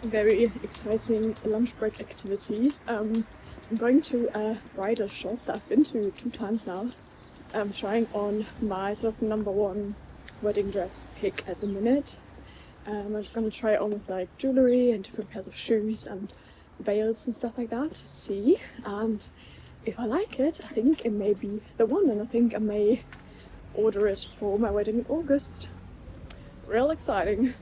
very exciting lunch break activity. I'm going to a bridal shop that I've been to 2 times now. I'm trying on my sort of #1 wedding dress pick at the minute. I'm going to try it on with like jewellery and different pairs of shoes and veils and stuff like that to see, and if I like it, I think it may be the one, and I think I may order it for my wedding in August. Real exciting.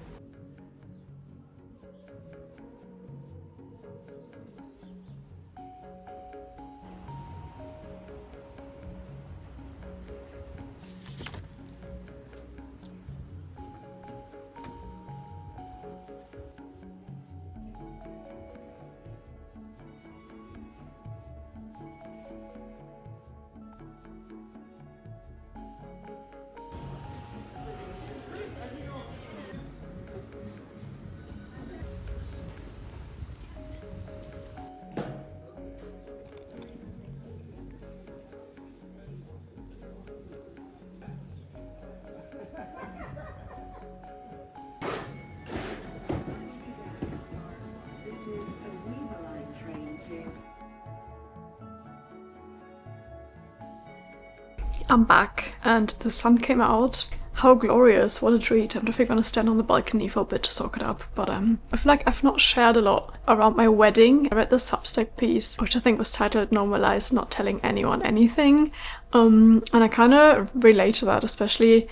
I'm back and the sun came out. How glorious, what a treat. I'm definitely gonna stand on the balcony for a bit to soak it up, but I feel like I've not shared a lot around my wedding. I read the Substack piece, which I think was titled "Normalize Not Telling Anyone Anything," and I kind of relate to that, especially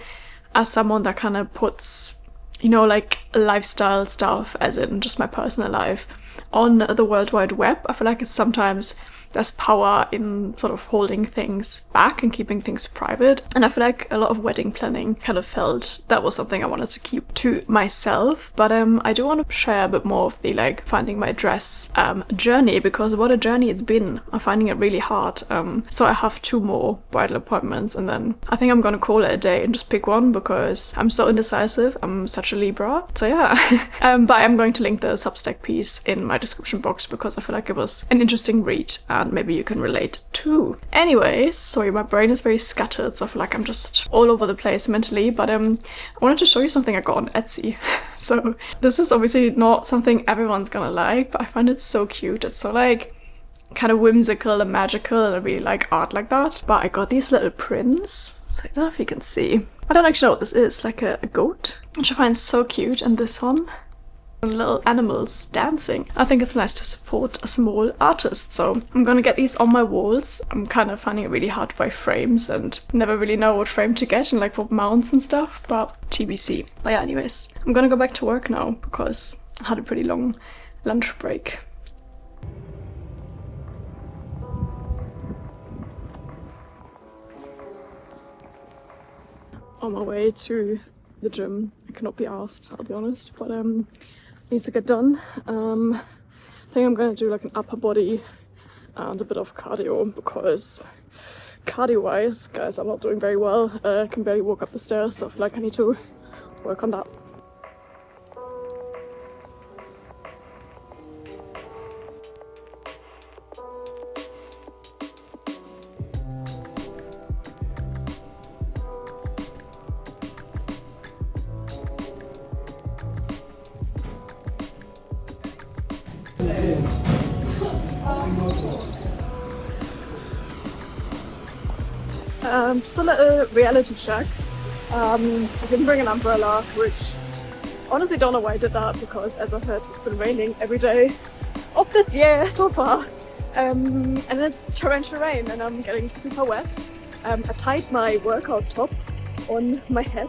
as someone that kind of puts, you know, like lifestyle stuff, as in just my personal life, on the World Wide Web. I feel like it's sometimes there's power in sort of holding things back and keeping things private. And I feel like a lot of wedding planning kind of felt that was something I wanted to keep to myself. But I do want to share a bit more of the like finding my dress journey, because what a journey it's been. I'm finding it really hard. So I have 2 more bridal appointments, and then I think I'm gonna call it a day and just pick one, because I'm so indecisive. I'm such a Libra. So yeah. But I'm going to link the Substack piece in my description box, because I feel like it was an interesting read. And maybe you can relate too. Anyways, sorry, my brain is very scattered, so I feel like I'm just all over the place mentally, but I wanted to show you something I got on Etsy. So this is obviously not something everyone's gonna like, but I find it so cute. It's so like kind of whimsical and magical, and I really like art like that. But I got these little prints, so I don't know if you can see. I don't actually know what this is, like a goat, which I find so cute, and this one. Little animals dancing. I think it's nice to support a small artist, so I'm gonna get these on my walls. I'm kind of finding it really hard to buy frames and never really know what frame to get and like what mounts and stuff, but TBC. But yeah, anyways, I'm gonna go back to work now because I had a pretty long lunch break. On my way to the gym. I cannot be asked, I'll be honest, but needs to get done. I think I'm gonna do like an upper body and a bit of cardio, because cardio wise, guys, I'm not doing very well. I can barely walk up the stairs, so I feel like I need to work on that. Just a little reality check. I didn't bring an umbrella, which honestly don't know why I did that, because as I've heard, it's been raining every day of this year so far. And it's torrential rain and I'm getting super wet. I tied my workout top on my head.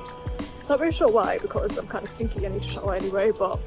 Not very sure why, because I'm kind of stinky, I need to shower anyway, but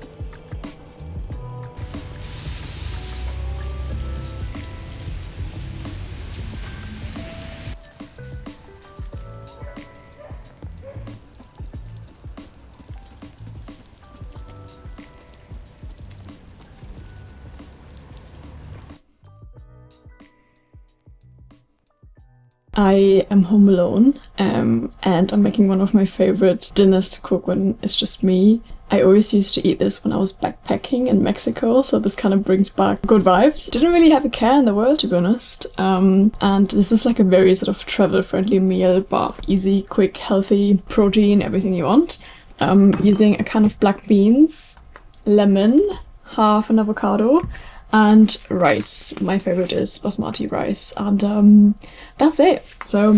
I am home alone and I'm making one of my favorite dinners to cook when it's just me. I always used to eat this when I was backpacking in Mexico, so this kind of brings back good vibes. Didn't really have a care in the world, to be honest. And this is like a very sort of travel-friendly meal, but easy, quick, healthy, protein, everything you want. Using a can of black beans, lemon, half an avocado, and rice. My favorite is basmati rice, and that's it. So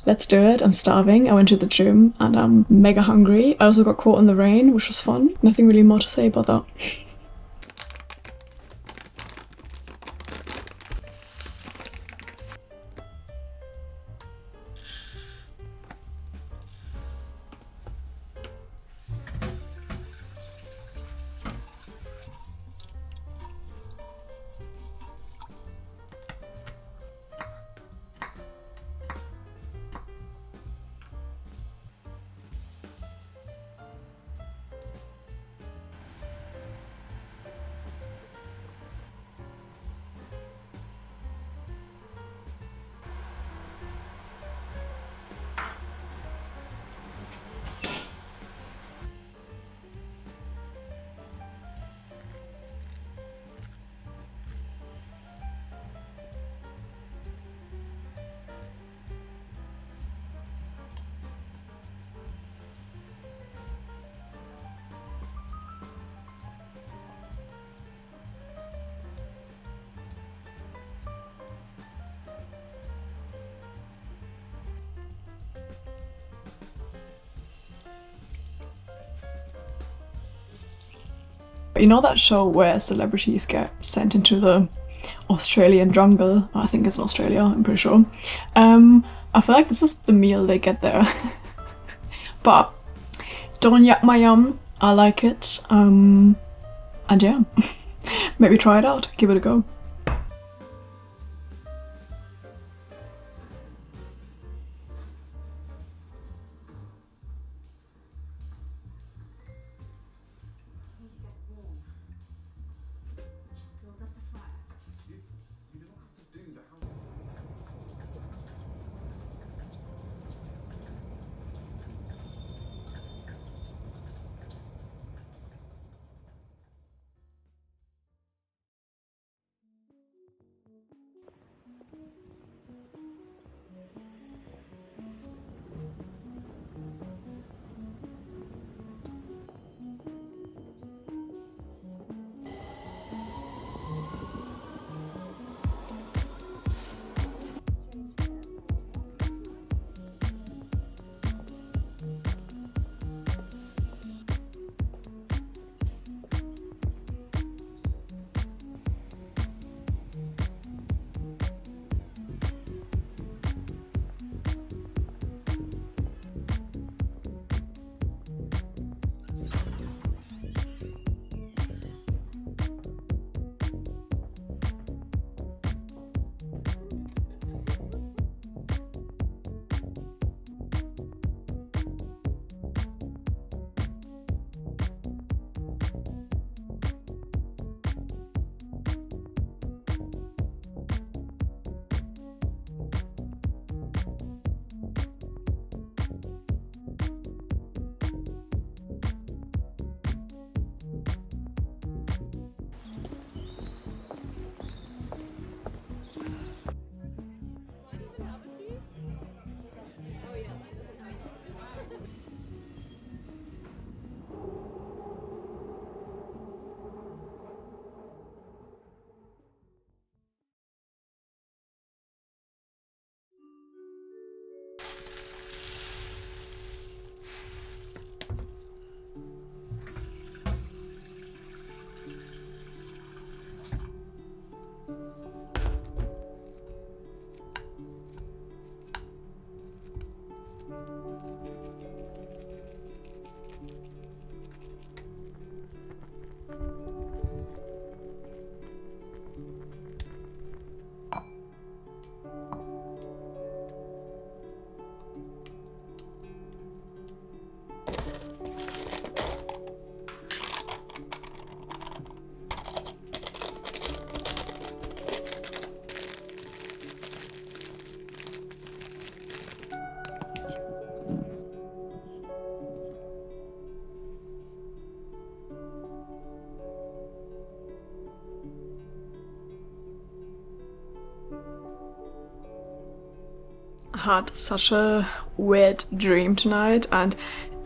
let's do it. I'm starving. I went to the gym and I'm mega hungry. I also got caught in the rain, which was fun. Nothing really more to say about that. You know that show where celebrities get sent into the Australian jungle? I think it's in Australia, I'm pretty sure. I feel like this is the meal they get there. But don't yak my yum, I like it. And yeah, maybe try it out, give it a go. Had such a weird dream tonight, and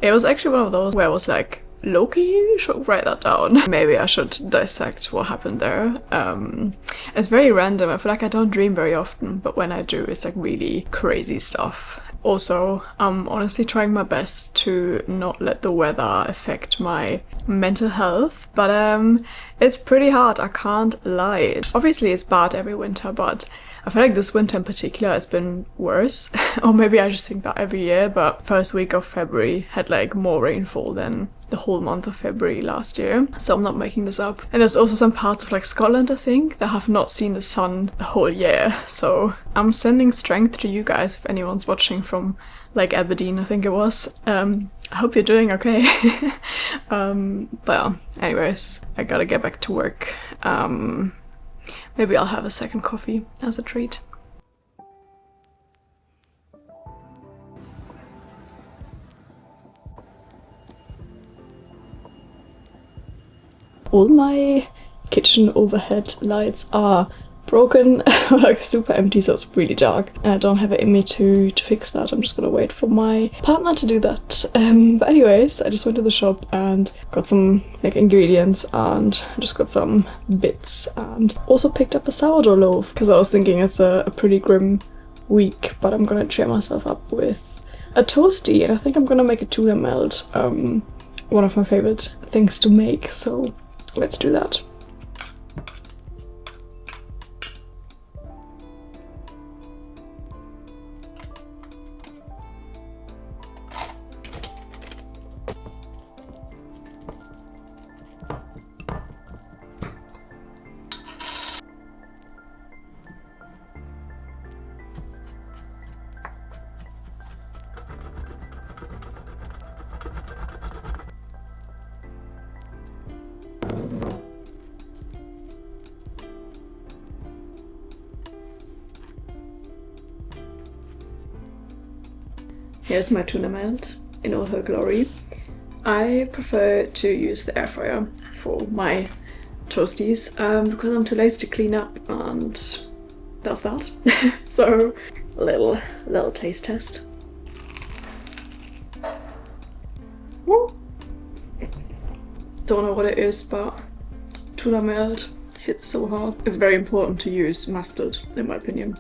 it was actually one of those where I was like low-key should write that down. Maybe I should dissect what happened there. It's very random. I feel like I don't dream very often, but when I do, it's like really crazy stuff. Also, I'm honestly trying my best to not let the weather affect my mental health, but it's pretty hard, I can't lie. Obviously it's bad every winter, but I feel like this winter in particular has been worse. Or maybe I just think that every year, but first week of February had like more rainfall than the whole month of February last year. So I'm not making this up. And there's also some parts of like Scotland, I think, that have not seen the sun the whole year. So I'm sending strength to you guys if anyone's watching from like Aberdeen, I think it was. I hope you're doing okay. But yeah, anyways, I gotta get back to work. Maybe I'll have a second coffee as a treat. All my kitchen overhead lights are broken, like super empty, so it's really dark. I don't have it in me to fix that. I'm just gonna wait for my partner to do that. But anyways, I just went to the shop and got some like ingredients and just got some bits, and also picked up a sourdough loaf because I was thinking it's a pretty grim week, but I'm gonna cheer myself up with a toasty, and I think I'm gonna make a tuna melt, one of my favorite things to make, so let's do that. Here's my tuna melt in all her glory. I prefer to use the air fryer for my toasties because I'm too lazy to clean up, and that's that. So little taste test. Don't know what it is, but tuna melt hits so hard. It's very important to use mustard, in my opinion.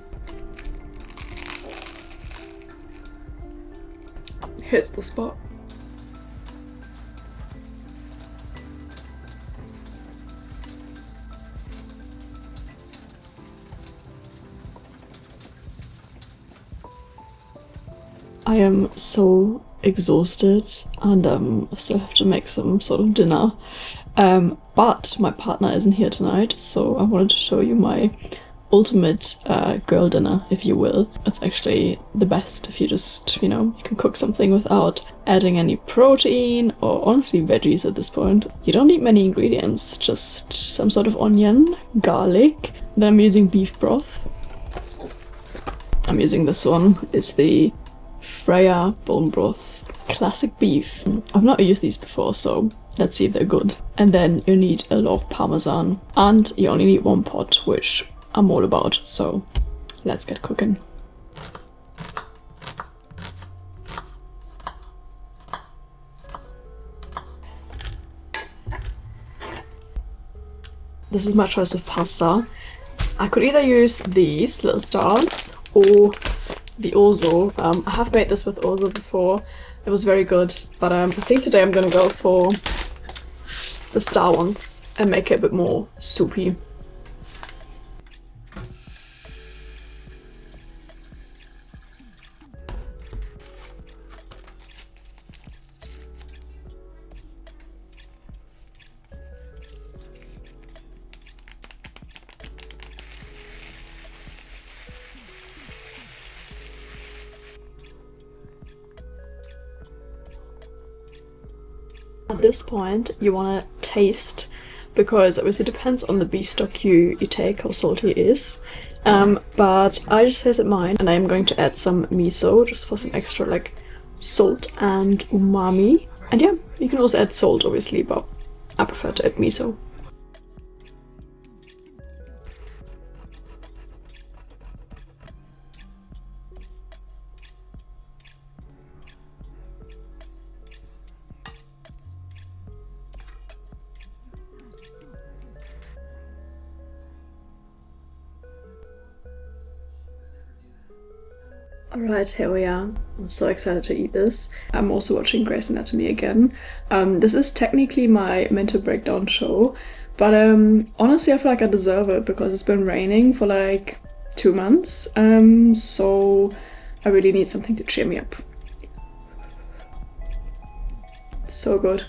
Hits the spot. I am so exhausted, and I still have to make some sort of dinner. But my partner isn't here tonight, so I wanted to show you my ultimate girl dinner, if you will. It's actually the best if you just, you know, you can cook something without adding any protein or honestly veggies at this point. You don't need many ingredients, just some sort of onion, garlic. Then I'm using beef broth. I'm using this one. It's the Freya bone broth classic beef. I've not used these before, so let's see if they're good. And then you need a lot of parmesan, and you only need one pot, which I'm all about, so let's get cooking. This is my choice of pasta. I could either use these little stars or the orzo. I have made this with orzo before. It was very good, but I think today I'm gonna go for the star ones and make it a bit more soupy. At this point you want to taste, because obviously it depends on the beef stock you take how salty it is, but I just tasted mine and I'm going to add some miso just for some extra like salt and umami. And yeah, you can also add salt obviously, but I prefer to add miso. Alright, here we are. I'm so excited to eat this. I'm also watching Grey's Anatomy again. This is technically my mental breakdown show, but honestly I feel like I deserve it because it's been raining for like 2 months, so I really need something to cheer me up. So good.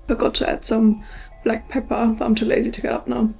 Forgot to add some black pepper, but I'm too lazy to get up now.